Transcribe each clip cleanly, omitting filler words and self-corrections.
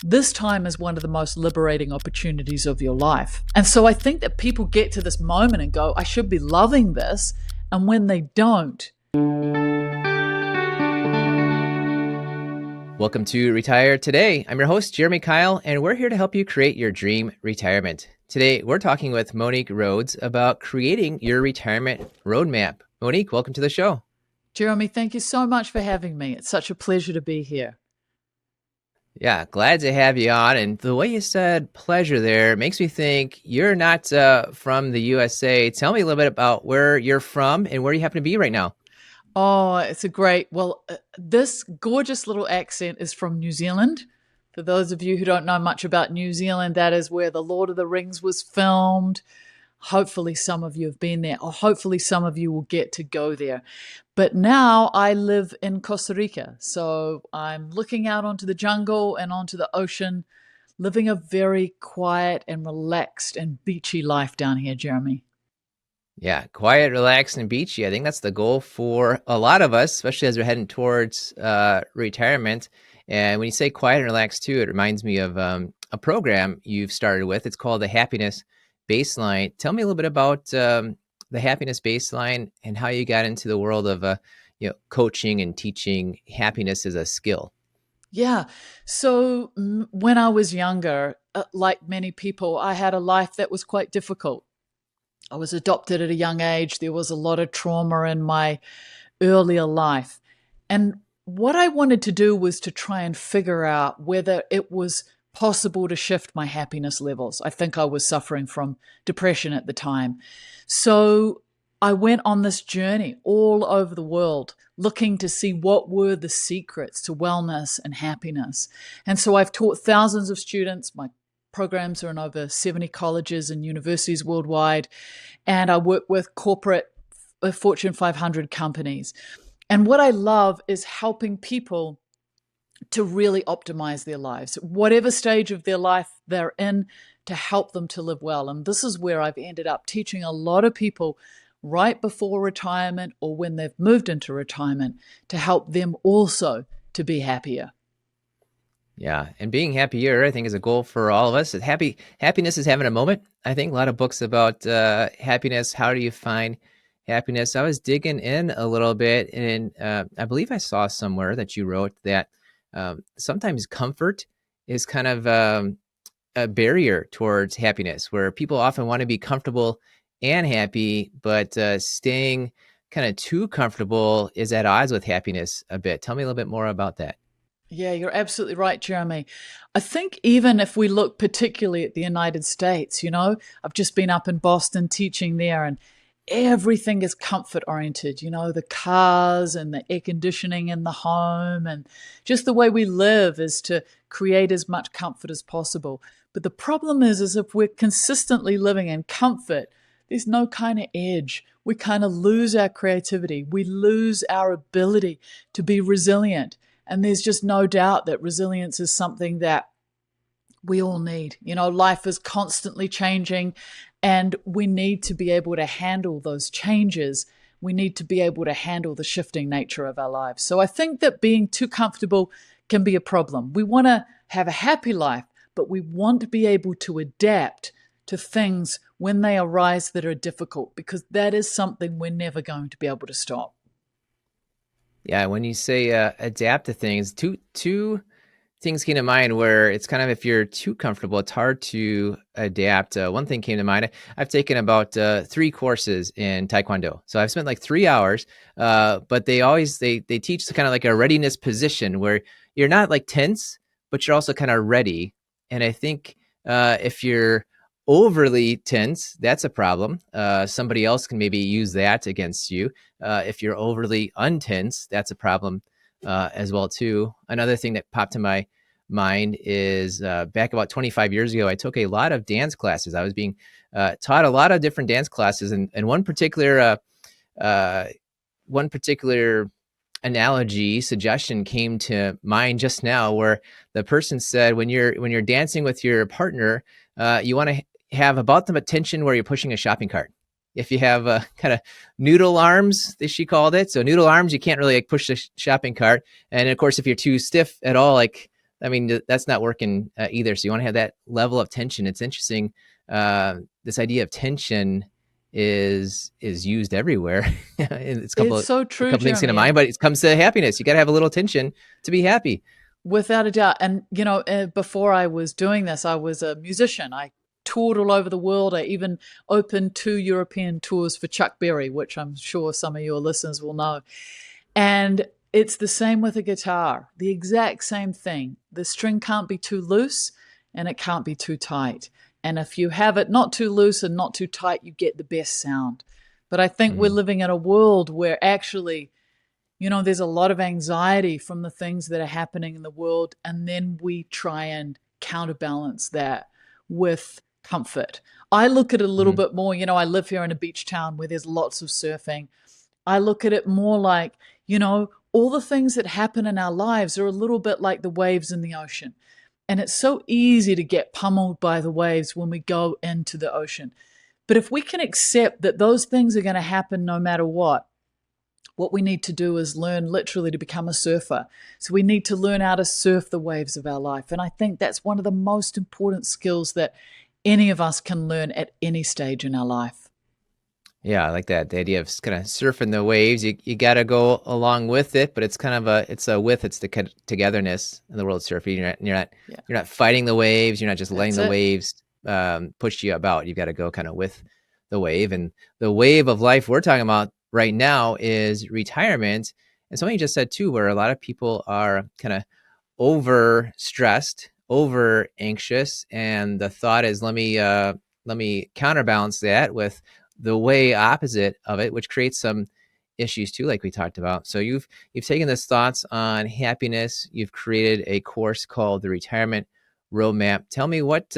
this time is one of the most liberating opportunities of your life. And so I think that people get to this moment and go, I should be loving this. And when they don't, welcome to Retire Today. I'm your host, Jeremy Keil, and we're here to help you create your dream retirement. Today, we're talking with Monique Rhodes about creating your retirement roadmap. Monique, welcome to the show. Jeremy, thank you so much for having me. It's such a pleasure to be here. Yeah, glad to have you on. And the way you said pleasure there makes me think you're not from the USA. Tell me a little bit about where you're from and where you happen to be right now. Oh, it's a great. Well, this gorgeous little accent is from New Zealand. For those of you who don't know much about New Zealand, that is where The Lord of the Rings was filmed. Hopefully, some of you have been there, or hopefully, some of you will get to go there. But now I live in Costa Rica. So I'm looking out onto the jungle and onto the ocean, living a very quiet and relaxed and beachy life down here, Jeremy. Yeah, quiet, relaxed, and beachy. I think that's the goal for a lot of us, especially as we're heading towards retirement. And when you say quiet and relaxed too, it reminds me of a program you've started with. It's called the Happiness Baseline. Tell me a little bit about the Happiness Baseline and how you got into the world of coaching and teaching happiness as a skill. Yeah. So when I was younger, like many people, I had a life that was quite difficult. I was adopted at a young age. There was a lot of trauma in my earlier life. And what I wanted to do was to try and figure out whether it was possible to shift my happiness levels. I think I was suffering from depression at the time. So I went on this journey all over the world looking to see what were the secrets to wellness and happiness. And so I've taught thousands of students. My programs are in over 70 colleges and universities worldwide. And I work with corporate Fortune 500 companies. And what I love is helping people to really optimize their lives, whatever stage of their life they're in, to help them to live well. And this is where I've ended up teaching a lot of people right before retirement or when they've moved into retirement to help them also to be happier. Yeah, and being happier, I think, is a goal for all of us. Happiness is having a moment. I think a lot of books about happiness. How do you find happiness? I was digging in a little bit, and I believe I saw somewhere that you wrote that sometimes comfort is kind of a barrier towards happiness, where people often want to be comfortable and happy, but staying kind of too comfortable is at odds with happiness a bit. Tell me a little bit more about that. Yeah, you're absolutely right, Jeremy. I think even if we look particularly at the United States, I've just been up in Boston teaching there, and everything is comfort oriented, the cars and the air conditioning in the home, and just the way we live is to create as much comfort as possible. But the problem is if we're consistently living in comfort, there's no kind of edge. We kind of lose our creativity. We lose our ability to be resilient. And there's just no doubt that resilience is something that we all need. Life is constantly changing, and we need to be able to handle those changes. We need to be able to handle the shifting nature of our lives. So I think that being too comfortable can be a problem. We want to have a happy life, but we want to be able to adapt to things when they arise that are difficult, because that is something we're never going to be able to stop. Yeah, when you say adapt to things, two things came to mind where it's kind of, if you're too comfortable, it's hard to adapt. One thing came to mind. I've taken about 3 courses in Taekwondo, so I've spent like 3 hours. But they teach kind of like a readiness position where you're not like tense, but you're also kind of ready. And I think if you're overly tense, that's a problem. Somebody else can maybe use that against you. If you're overly untense, that's a problem as well too. Another thing that popped to my mind is back about 25 years ago, I took a lot of dance classes. I was being taught a lot of different dance classes, and one particular analogy suggestion came to mind just now, where the person said, when you're dancing with your partner, you want to have about the attention where you're pushing a shopping cart. If you have kind of noodle arms, as she called it, so noodle arms, you can't really like push the shopping cart. And of course, if you're too stiff at all, like I mean, that's not working either. So you want to have that level of tension. It's interesting. This idea of tension is used everywhere. It's It's so a true, couple things come to Jeremy. mind, And but it comes to happiness. You got to have a little tension to be happy. without a doubt. And, before I was doing this, I was a musician. I toured all over the world. I even opened 2 European tours for Chuck Berry, which I'm sure some of your listeners will know. And it's the same with a guitar, the exact same thing. The string can't be too loose and it can't be too tight. And if you have it not too loose and not too tight, you get the best sound. But I think we're Mm-hmm. living in a world where actually, there's a lot of anxiety from the things that are happening in the world. And then we try and counterbalance that with comfort. I look at it a little Mm-hmm. bit more. I live here in a beach town where there's lots of surfing. I look at it more like, all the things that happen in our lives are a little bit like the waves in the ocean. And it's so easy to get pummeled by the waves when we go into the ocean. But if we can accept that those things are going to happen no matter what we need to do is learn literally to become a surfer. So we need to learn how to surf the waves of our life. And I think that's one of the most important skills that any of us can learn at any stage in our life. Yeah, I like that. The idea of kind of surfing the waves. You got to go along with it, but it's kind of it's the togetherness in the world of surfing. Yeah, You're not fighting the waves. You're not just letting that's the it. waves push you about. You've got to go kind of with the wave. And the wave of life we're talking about right now is retirement. And something you just said too, where a lot of people are kind of over stressed, over anxious, and the thought is, let me counterbalance that with the way opposite of it, which creates some issues too, like we talked about. So you've taken this thoughts on happiness. You've created a course called the Retirement Roadmap. Tell me what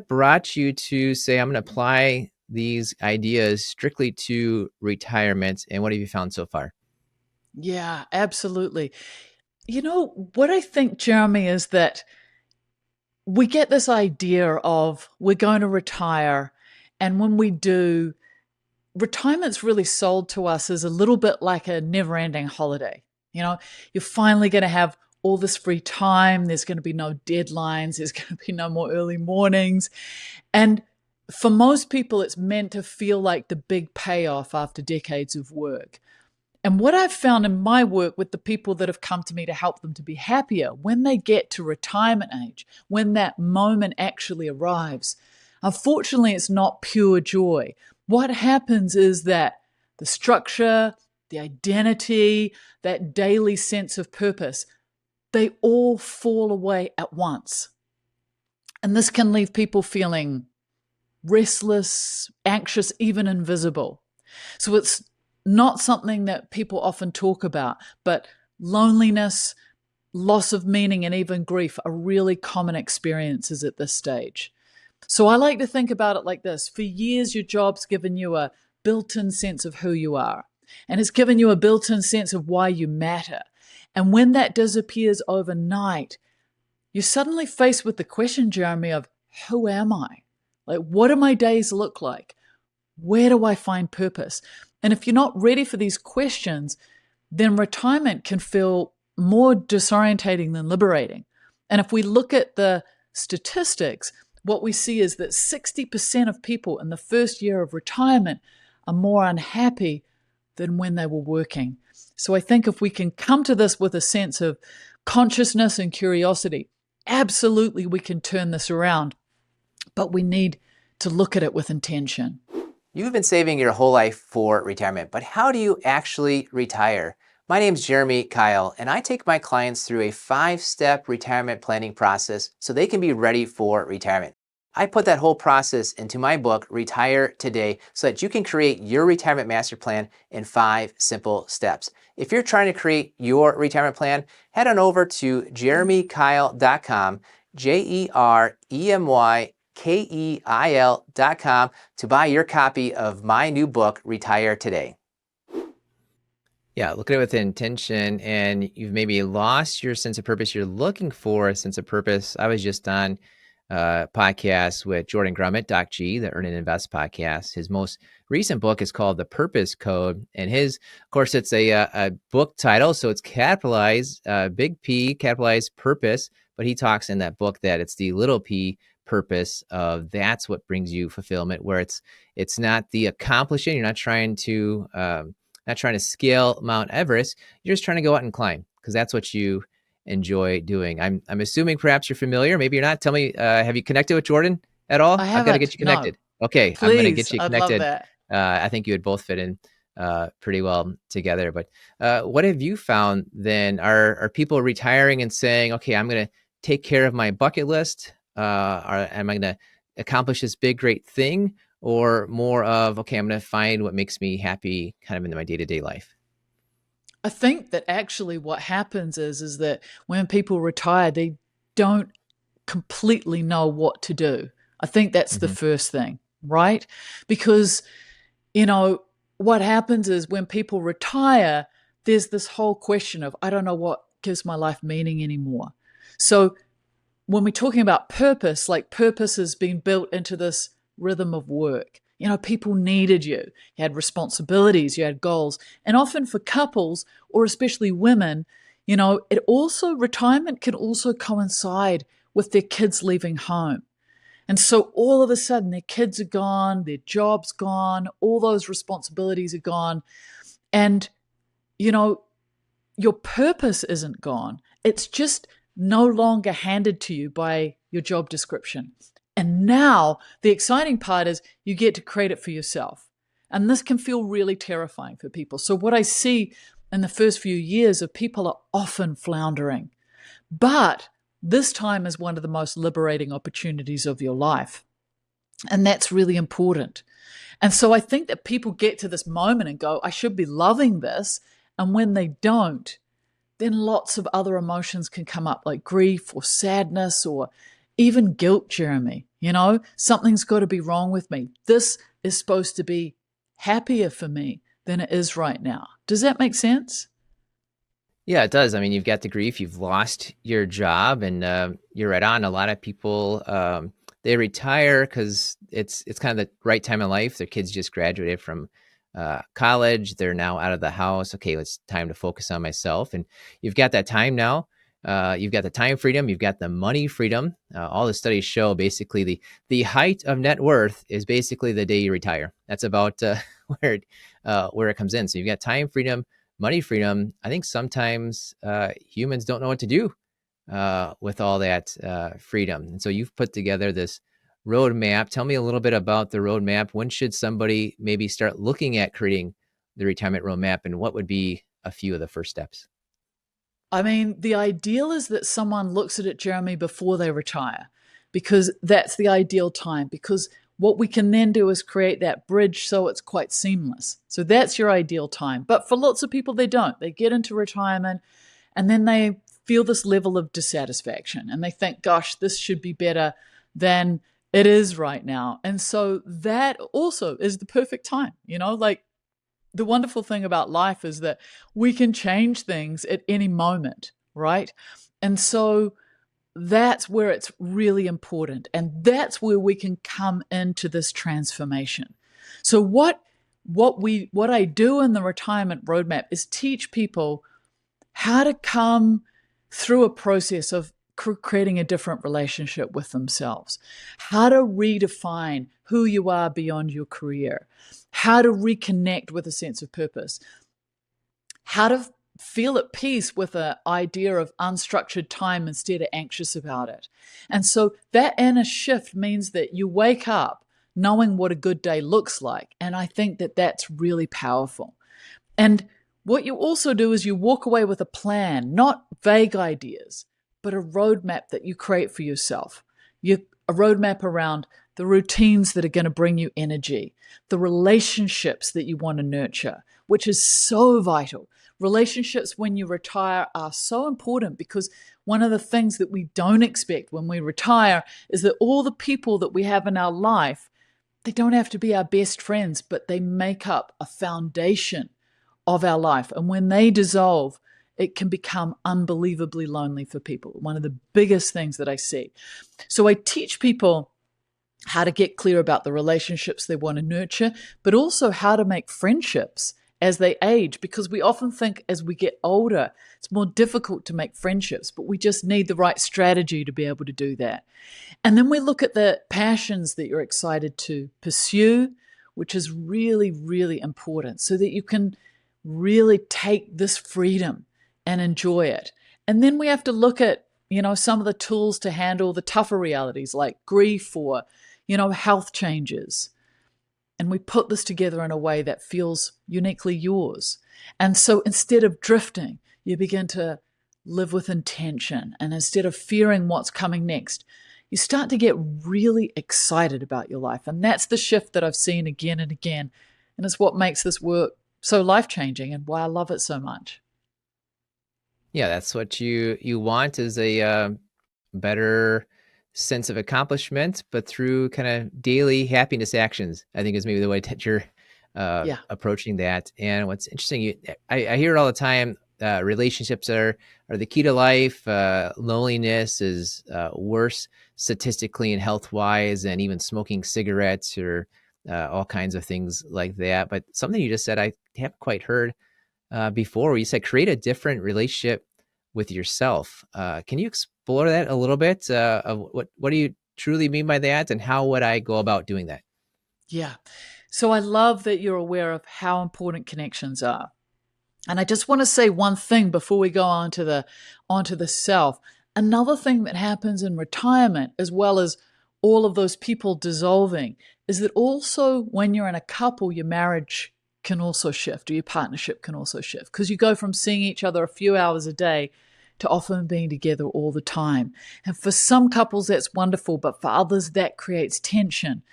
brought you to say, I'm going to apply these ideas strictly to retirement, and what have you found so far? Yeah, absolutely. What I think, Jeremy, is that we get this idea of we're going to retire. And when we do, retirement's really sold to us as a little bit like a never ending holiday. You're finally going to have all this free time. There's going to be no deadlines. There's going to be no more early mornings. And for most people, it's meant to feel like the big payoff after decades of work. And what I've found in my work with the people that have come to me to help them to be happier, when they get to retirement age, when that moment actually arrives, unfortunately, it's not pure joy. What happens is that the structure, the identity, that daily sense of purpose, they all fall away at once. And this can leave people feeling restless, anxious, even invisible. So it's not something that people often talk about, but loneliness, loss of meaning, and even grief are really common experiences at this stage. So I like to think about it like this. For years, your job's given you a built in sense of who you are, and it's given you a built in sense of why you matter. And when that disappears overnight, you're suddenly faced with the question, Jeremy, of who am I? Like, what do my days look like? Where do I find purpose? And if you're not ready for these questions, then retirement can feel more disorientating than liberating. And if we look at the statistics, what we see is that 60% of people in the first year of retirement are more unhappy than when they were working. So I think if we can come to this with a sense of consciousness and curiosity, absolutely we can turn this around, but we need to look at it with intention. You've been saving your whole life for retirement, but how do you actually retire? My name's Jeremy Keil, and I take my clients through a 5-step retirement planning process so they can be ready for retirement. I put that whole process into my book, Retire Today, so that you can create your retirement master plan in 5 simple steps. If you're trying to create your retirement plan, head on over to jeremykeil.com, JEREMYKEIL.com to buy your copy of my new book, Retire Today. Yeah, look at it with intention, and you've maybe lost your sense of purpose. You're looking for a sense of purpose. I was just on podcast with Jordan Grummett, Doc G, the Earn and Invest podcast. His most recent book is called The Purpose Code. And of course, it's a book title. So it's capitalized, big P, capitalized purpose. But he talks in that book that it's the little p purpose of that's what brings you fulfillment, where it's not the accomplishing. You're not trying to scale Mount Everest. You're just trying to go out and climb because that's what you enjoy doing. I'm assuming perhaps you're familiar. Maybe you're not. Tell me, have you connected with Jordan at all? I I've got to get haven't. you No. connected. Okay, I'm going to Please. get you I'd love connected. that. I think you would both fit in pretty well together. But what have you found then? Are people retiring and saying, okay, I'm going to take care of my bucket list? Am I going to accomplish this big, great thing? Or more of, okay, I'm going to find what makes me happy kind of in my day-to-day life? I think that actually what happens is that when people retire, they don't completely know what to do. I think that's the Mm-hmm. first thing, right? Because, you know, what happens is when people retire, there's this whole question of, I don't know what gives my life meaning anymore. So when we're talking about purpose, like purpose has been built into this rhythm of work. You know, people needed you. You had responsibilities, you had goals. And often for couples, or especially women, you know, retirement can also coincide with their kids leaving home. And so all of a sudden, their kids are gone, their job's gone, all those responsibilities are gone. And, you know, your purpose isn't gone. It's just no longer handed to you by your job description. And now the exciting part is you get to create it for yourself. And this can feel really terrifying for people. So, what I see in the first few years of people are often floundering. But this time is one of the most liberating opportunities of your life. And that's really important. And so I think that people get to this moment and go, I should be loving this. And when they don't, then lots of other emotions can come up, like grief or sadness or even guilt, Jeremy. You know, something's got to be wrong with me. This is supposed to be happier for me than it is right now. Does that make sense? Yeah, it does. I mean, you've got the grief, you've lost your job, and you're right on. A lot of people they retire because it's kind of the right time in life. Their kids just graduated from college; they're now out of the house. Okay, it's time to focus on myself, and you've got that time now. You've got the time freedom, you've got the money freedom. All the studies show basically the height of net worth is basically the day you retire. That's about where it comes in. So you've got time freedom, money freedom. I think sometimes humans don't know what to do with all that freedom. And so you've put together this roadmap. Tell me a little bit about the roadmap. When should somebody maybe start looking at creating the retirement roadmap, and what would be a few of the first steps? I mean, the ideal is that someone looks at it, Jeremy, before they retire, because that's the ideal time. Because what we can then do is create that bridge so it's quite seamless. So that's your ideal time. But for lots of people, they don't. They get into retirement and then they feel this level of dissatisfaction and they think, gosh, this should be better than it is right now. And so that also is the perfect time, you know, like the wonderful thing about life is that we can change things at any moment, right? And so that's where it's really important. And that's where we can come into this transformation. So what I do in the retirement roadmap is teach people how to come through a process of creating a different relationship with themselves, how to redefine who you are beyond your career, how to reconnect with a sense of purpose, how to feel at peace with an idea of unstructured time instead of anxious about it. And so that inner shift means that you wake up knowing what a good day looks like. And I think that that's really powerful. And what you also do is you walk away with a plan, not vague ideas, but a roadmap that you create for yourself. A roadmap around the routines that are going to bring you energy, the relationships that you want to nurture, which is so vital. Relationships when you retire are so important because one of the things that we don't expect when we retire is that all the people that we have in our life, they don't have to be our best friends, but they make up a foundation of our life. And when they dissolve, it can become unbelievably lonely for people. One of the biggest things that I see. So I teach people how to get clear about the relationships they want to nurture, but also how to make friendships as they age, because we often think as we get older, it's more difficult to make friendships, but we just need the right strategy to be able to do that. And then we look at the passions that you're excited to pursue, which is really, really important so that you can really take this freedom and enjoy it. And then we have to look at, some of the tools to handle the tougher realities like grief or, health changes. And we put this together in a way that feels uniquely yours. And so instead of drifting, you begin to live with intention. And instead of fearing what's coming next, you start to get really excited about your life. And that's the shift that I've seen again and again. And it's what makes this work so life-changing and why I love it so much. Yeah, that's what you want, is a better sense of accomplishment, but through kind of daily happiness actions, I think is maybe the way that you're Yeah. approaching that. And what's interesting, I hear it all the time. Relationships are the key to life. Loneliness is worse statistically and health wise, and even smoking cigarettes or all kinds of things like that. But something you just said, I haven't quite heard before, where you said create a different relationship with yourself. Can you explore that a little bit? Of what do you truly mean by that, and how would I go about doing that? Yeah. So I love that you're aware of how important connections are. And I just want to say one thing before we go onto the self. Another thing that happens in retirement, as well as all of those people dissolving, is that also when you're in a couple, your marriage can also shift, or your partnership can also shift, because you go from seeing each other a few hours a day to often being together all the time. And for some couples, that's wonderful, but for others, that creates tension.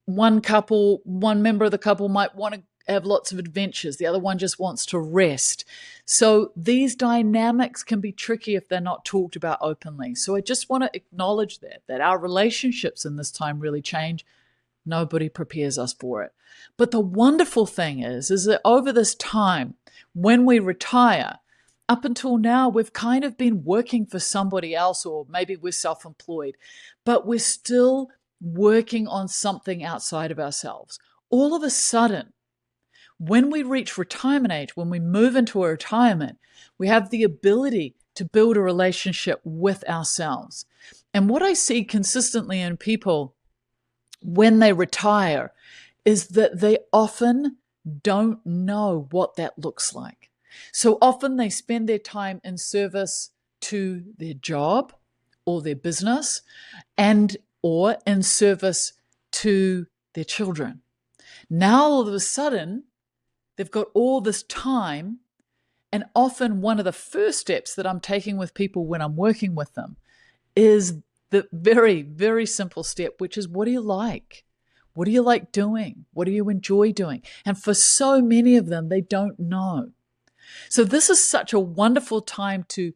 One member of the couple might want to have lots of adventures. The other one just wants to rest. So these dynamics can be tricky if they're not talked about openly. So I just want to acknowledge that our relationships in this time really change. Nobody prepares us for it. But the wonderful thing is that over this time, when we retire, up until now, we've kind of been working for somebody else, or maybe we're self-employed, but we're still working on something outside of ourselves. All of a sudden, when we reach retirement age, when we move into a retirement, we have the ability to build a relationship with ourselves. And what I see consistently in people when they retire is that they often don't know what that looks like. So often they spend their time in service to their job or their business, and or in service to their children. Now all of a sudden, they've got all this time, and often one of the first steps that I'm taking with people when I'm working with them is the very, very simple step, which is, what do you like? What do you like doing? What do you enjoy doing? And for so many of them, they don't know. So this is such a wonderful time to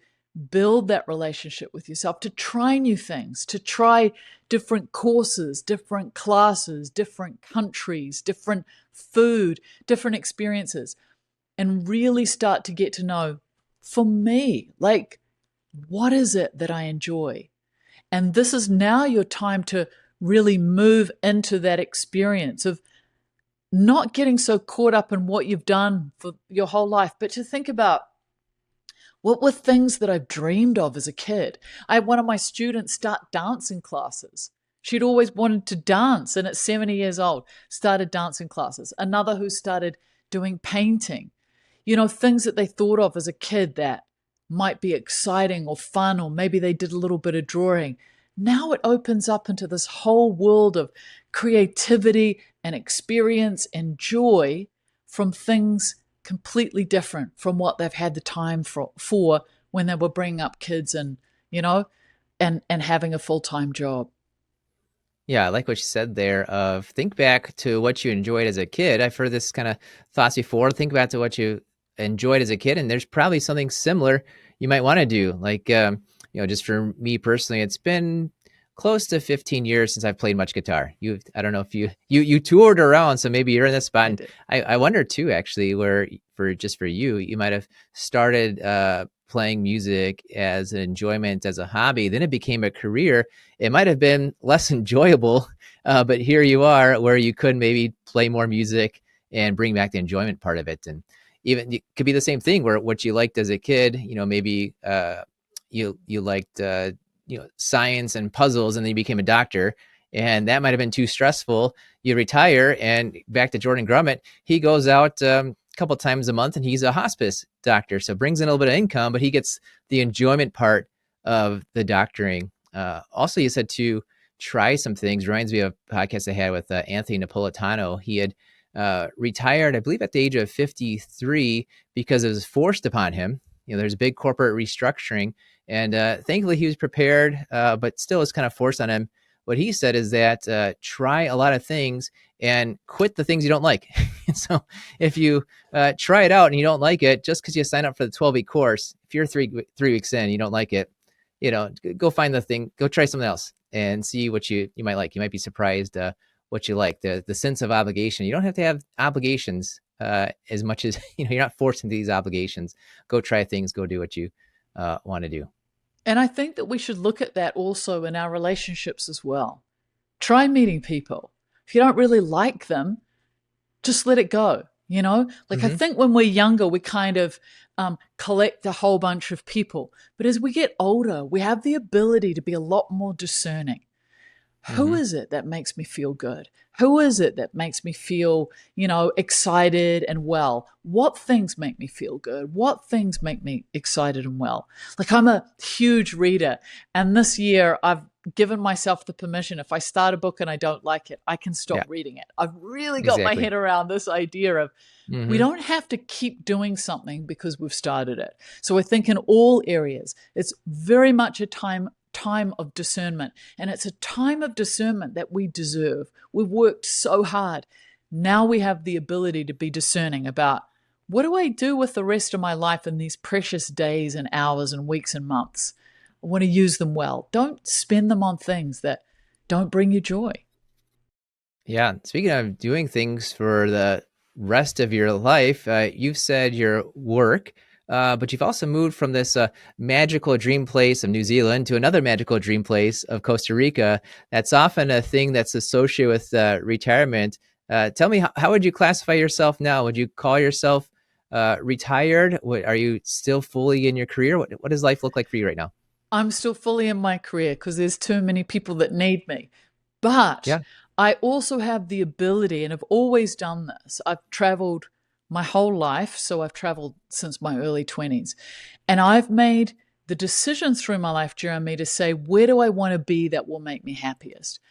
build that relationship with yourself, to try new things, to try different courses, different classes, different countries, different food, different experiences, and really start to get to know, for me, like, what is it that I enjoy? And this is now your time to really move into that experience of not getting so caught up in what you've done for your whole life, but to think about, what were things that I've dreamed of as a kid? I had one of my students start dancing classes. She'd always wanted to dance, and at 70 years old, started dancing classes. Another who started doing painting. Things that they thought of as a kid that might be exciting or fun, or maybe they did a little bit of drawing. Now it opens up into this whole world of creativity and experience and joy from things completely different from what they've had the time for when they were bringing up kids and, and having a full-time job. Yeah, I like what you said there. Of think back to what you enjoyed as a kid. I've heard this kind of thoughts before. Think back to what you enjoyed as a kid, and there's probably something similar you might want to do. Like, just for me personally, it's been close to 15 years since I've played much guitar. I don't know if you toured around, so maybe you're in this spot. I And did. I wonder too, actually, where for just for you. You might have started playing music as an enjoyment, as a hobby. Then it became a career. It might have been less enjoyable, but here you are where you could maybe play more music and bring back the enjoyment part of it. And even it could be the same thing where what you liked as a kid, maybe you liked science and puzzles, and then you became a doctor, and that might have been too stressful. You retire, and back to Jordan Grummett, he goes out a couple times a month, and he's a hospice doctor, so brings in a little bit of income, but he gets the enjoyment part of the doctoring. Also, you said to try some things. Reminds me of a podcast I had with Anthony Napolitano. He had retired, I believe, at the age of 53 because it was forced upon him. There's a big corporate restructuring, and thankfully he was prepared, but still it's kind of forced on him. What he said is that try a lot of things and quit the things you don't like. So if you try it out and you don't like it, just because you sign up for the 12-week course, if you're three weeks in, you don't like it, go find the thing, go try something else and see what you might like. You might be surprised what you like. The sense of obligation. You don't have to have obligations as much as, you're not forced into these obligations. Go try things, go do what you want to do. And I think that we should look at that also in our relationships as well. Try meeting people. If you don't really like them, just let it go. I think when we're younger, we kind of collect a whole bunch of people. But as we get older, we have the ability to be a lot more discerning. Who is it that makes me feel good? Who is it that makes me feel, excited and well? What things make me feel good? What things make me excited and well? Like, I'm a huge reader, and this year I've given myself the permission. If I start a book and I don't like it, I can stop reading it. I've really got my head around this idea of we don't have to keep doing something because we've started it. So I think in all areas, it's very much a time of discernment, and it's a time of discernment that we deserve. We've worked so hard. Now we have the ability to be discerning about, what do I do with the rest of my life in these precious days and hours and weeks and months? I want to use them well. Don't spend them on things that don't bring you joy. Yeah. Speaking of doing things for the rest of your life, you've said your work, but you've also moved from this magical dream place of New Zealand to another magical dream place of Costa Rica. That's often a thing that's associated with retirement. Tell me, how would you classify yourself now? Would you call yourself retired? Are you still fully in your career? What does life look like for you right now? I'm still fully in my career because there's too many people that need me. But Yeah. I also have the ability, and I've always done this. I've traveled my whole life, so I've traveled since my early 20s. And I've made the decisions through my life, Jeremy, to say, where do I want to be that will make me happiest?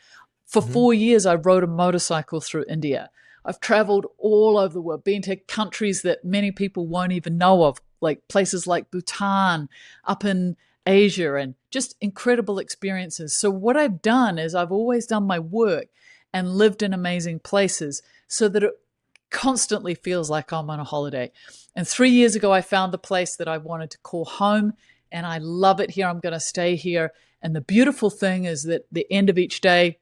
For 4 years, I rode a motorcycle through India. I've traveled all over the world, been to countries that many people won't even know of, like places like Bhutan, up in Asia, and just incredible experiences. So what I've done is I've always done my work and lived in amazing places so that it constantly feels like I'm on a holiday. And 3 years ago, I found the place that I wanted to call home, and I love it here. I'm going to stay here. And the beautiful thing is that the end of each day,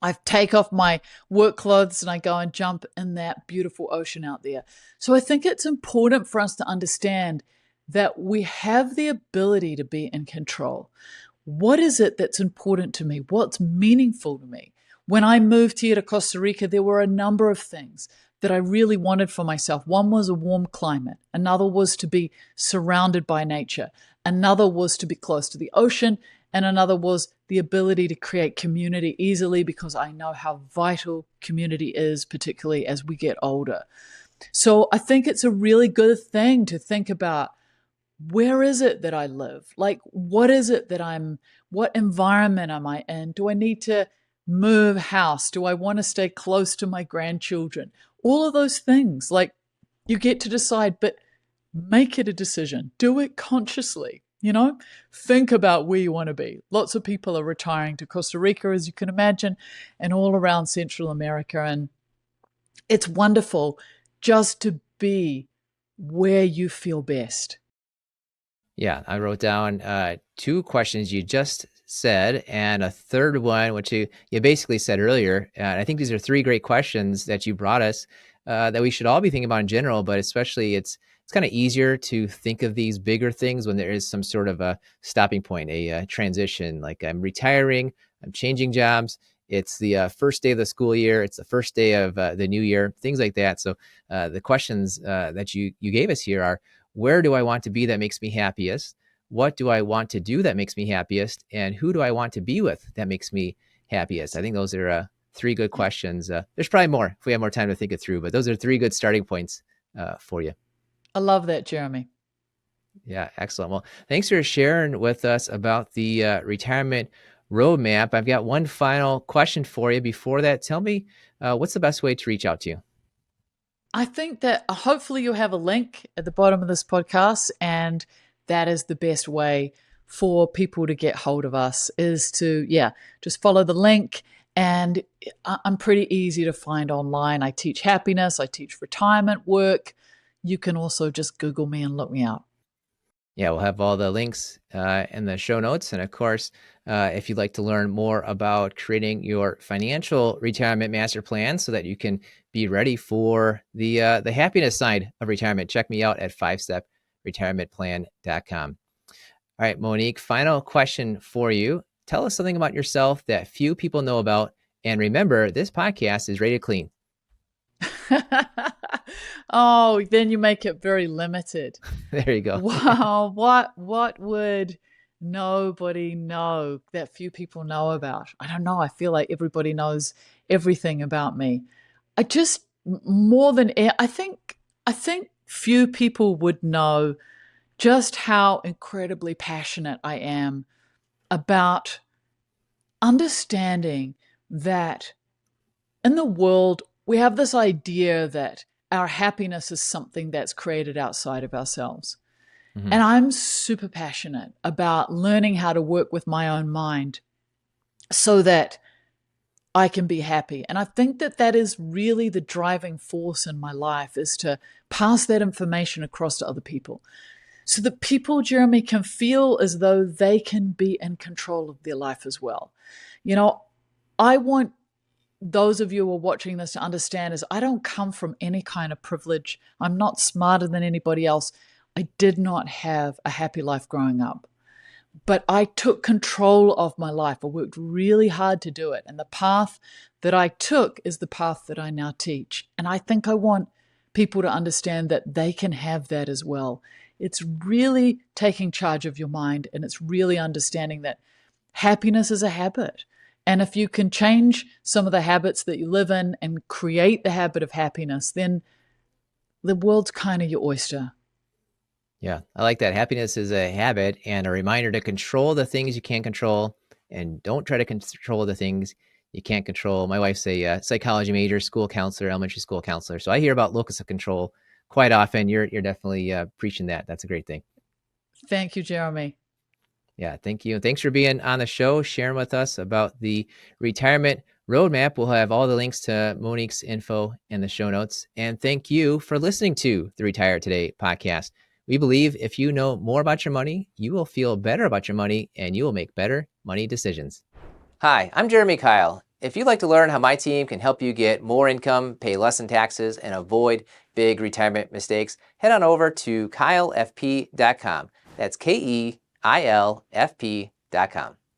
I take off my work clothes and I go and jump in that beautiful ocean out there. So I think it's important for us to understand that we have the ability to be in control. What is it that's important to me? What's meaningful to me? When I moved here to Costa Rica, there were a number of things that I really wanted for myself. One was a warm climate. Another was to be surrounded by nature. Another was to be close to the ocean. And another was the ability to create community easily, because I know how vital community is, particularly as we get older. So I think it's a really good thing to think about, where is it that I live? Like, what is it that what environment am I in? Do I need to move house? Do I want to stay close to my grandchildren? All of those things, like, you get to decide, but make it a decision. Do it consciously. Think about where you want to be. Lots of people are retiring to Costa Rica, as you can imagine, and all around Central America. And it's wonderful just to be where you feel best. Yeah, I wrote down 2 questions you just said, and a third one, which you basically said earlier. And I think these are 3 great questions that you brought us. that we should all be thinking about in general, but especially it's kind of easier to think of these bigger things when there is some sort of a stopping point, a transition. Like I'm retiring, I'm changing jobs. It's the first day of the school year. It's the first day of the new year, things like that. So the questions that you gave us here are: where do I want to be that makes me happiest? What do I want to do that makes me happiest? And who do I want to be with that makes me happiest? I think those are three good questions. There's probably more if we have more time to think it through, but those are three good starting points for you. I love that, Jeremy. Yeah, excellent. Well, thanks for sharing with us about the retirement roadmap. I've got one final question for you. Before that, tell me what's the best way to reach out to you? I think that hopefully you'll have a link at the bottom of this podcast, and that is the best way for people to get hold of us is to, yeah, just follow the link. And I'm pretty easy to find online. I teach happiness, I teach retirement work. You can also just Google me and look me up. Yeah, we'll have all the links in the show notes. And of course, if you'd like to learn more about creating your financial retirement master plan so that you can be ready for the happiness side of retirement, check me out at 5stepretirementplan.com. All right, Monique, final question for you. Tell us something about yourself that few people know about. And remember, this podcast is rated clean. Oh, then you make it very limited. There you go. Wow, what would nobody know that few people know about? I don't know. I feel like everybody knows everything about me. I just more than I think few people would know just how incredibly passionate I am about understanding that in the world we have this idea that our happiness is something that's created outside of ourselves. Mhm. And I'm super passionate about learning how to work with my own mind so that I can be happy. And I think that that is really the driving force in my life is to pass that information across to other people so that people, Jeremy, can feel as though they can be in control of their life as well. You know, I want those of you who are watching this to understand is I don't come from any kind of privilege. I'm not smarter than anybody else. I did not have a happy life growing up, but I took control of my life. I worked really hard to do it. And the path that I took is the path that I now teach. And I think I want people to understand that they can have that as well. It's really taking charge of your mind, and it's really understanding that happiness is a habit. And if you can change some of the habits that you live in and create the habit of happiness, then the world's kind of your oyster. Yeah, I like that. Happiness is a habit and a reminder to control the things you can't control and don't try to control the things you can't control. My wife's a psychology major, school counselor, elementary school counselor. So I hear about locus of control quite often. You're definitely preaching that. That's a great thing. Thank you, Jeremy. Yeah, thank you. And thanks for being on the show, sharing with us about the retirement roadmap. We'll have all the links to Monique's info in the show notes. And thank you for listening to the Retire Today podcast. We believe if you know more about your money, you will feel better about your money and you will make better money decisions. Hi, I'm Jeremy Keil. If you'd like to learn how my team can help you get more income, pay less in taxes, and avoid big retirement mistakes, head on over to keilfp.com. That's KEILFP.com.